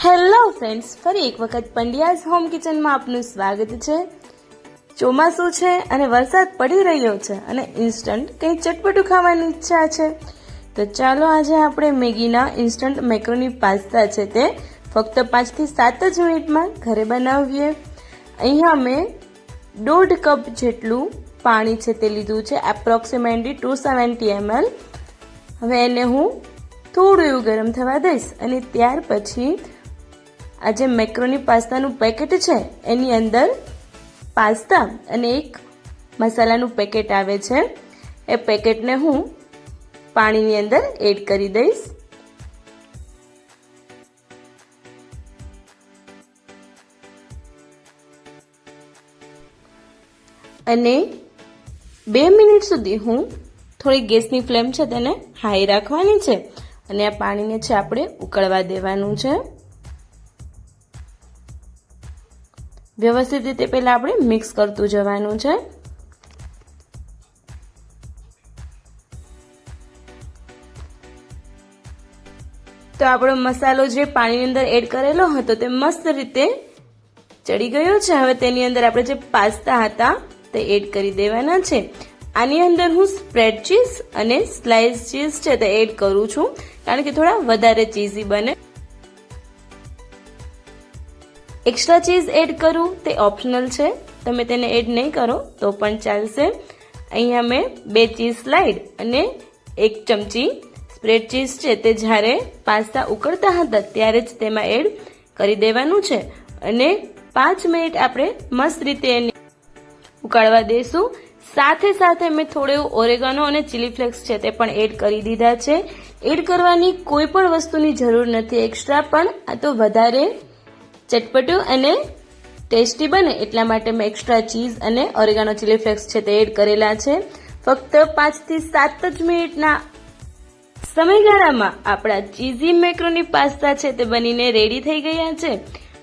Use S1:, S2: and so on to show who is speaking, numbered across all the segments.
S1: Hello friends, ફરી એક વખત પંડ્યાઝ હોમ કિચનમાં આપનું સ્વાગત છે। ચોમાસું છે અને વરસાદ પડી રહ્યો છે અને ઇન્સ્ટન્ટ કંઈ ચટપટું ખાવાની ઈચ્છા છે, તો ચાલો આજે આપણે મેગીના ઇન્સ્ટન્ટ મેક્રોની પાસ્તા છે તે ફક્ત 5 થી 7 જ મિનિટમાં ઘરે બનાવીએ। અહીંયા મેં 1.5 કપ જેટલું પાણી છે તે લીધું છે, એપ્રોક્સિમેટલી 270 ml। હવે એને હું થોડું એવું ગરમ થવા દઈશ અને ત્યાર પછી આ જે મેક્રોની પાસ્તાનું પેકેટ છે એની અંદર પાસ્તા અને એક મસાલાનું પેકેટ આવે છે, એ પેકેટને હું પાણીની અંદર એડ કરી દઈશ અને 2 મિનિટ સુધી હું થોડી ગેસની ફ્લેમ છે તેને હાઈ રાખવાની છે અને આ પાણીને છે આપણે ઉકળવા દેવાનું છે। વ્યવસ્થિત રીતે પહેલા આપણે મિક્સ કરતું જવાનું છે। તો આપણો મસાલો જે પાણીની અંદર એડ કરેલો હતો તે મસ્ત રીતે ચડી ગયો છે। હવે તેની અંદર આપણે જે પાસ્તા હતા તે એડ કરી દેવાના છે। આની અંદર હું સ્પ્રેડ ચીઝ અને સ્લાઇસ ચીઝ છે તે એડ કરું છું, કારણ કે થોડા વધારે ચીઝી બને। એક્સ્ટ્રા ચીઝ એડ કરું તે ઓપ્શનલ છે, તમે તેને એડ નહીં કરો તો પણ ચાલશે। અહીંયા મેં 2 ચીઝ સ્લાઇડ અને 1 ચમચી સ્પ્રેડ ચીઝ છે તે જ્યારે પાસ્તા ઉકળતા હતા ત્યારે જ તેમાં એડ કરી દેવાનું છે અને 5 મિનિટ આપણે મસ્ત રીતે એને ઉકાળવા દઈશું। સાથે સાથે મેં થોડું ઓરેગાનો અને ચીલી ફ્લેક્સ છે તે પણ એડ કરી દીધા છે। એડ કરવાની કોઈ પણ વસ્તુની જરૂર નથી એક્સ્ટ્રા, પણ આ તો વધારે ચટપટું અને ટેસ્ટી બને એટલા માટે મેં એક્સ્ટ્રા ચીઝ અને ઓરેગાનો ચીલી ફ્લેક્સ છે તે એડ કરેલા છે। ફક્ત 5 થી 7 જ મિનિટના સમયગાળામાં આપણા ચીઝી મેક્રોની પાસ્તા છે તે બનીને રેડી થઈ ગયા છે।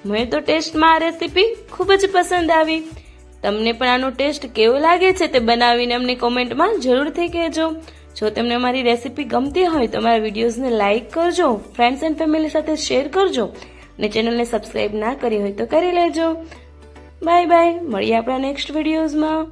S1: મને તો ટેસ્ટમાં આ રેસીપી ખૂબ જ પસંદ આવી। તમને પણ આનો ટેસ્ટ કેવો લાગે છે તે બનાવીને અમને કોમેન્ટમાં જરૂરથી કહેજો। જો તમને મારી રેસીપી ગમતી હોય તો મારા વિડીયોઝને લાઇક કરજો, ફ્રેન્ડ્સ એન્ડ ફેમિલી સાથે શેર કરજો અને ચેનલને સબસ્ક્રાઇબ ના કરી હોય તો કરી લેજો। બાય બાય, મળીએ આપણા નેક્સ્ટ વિડીયોઝમાં।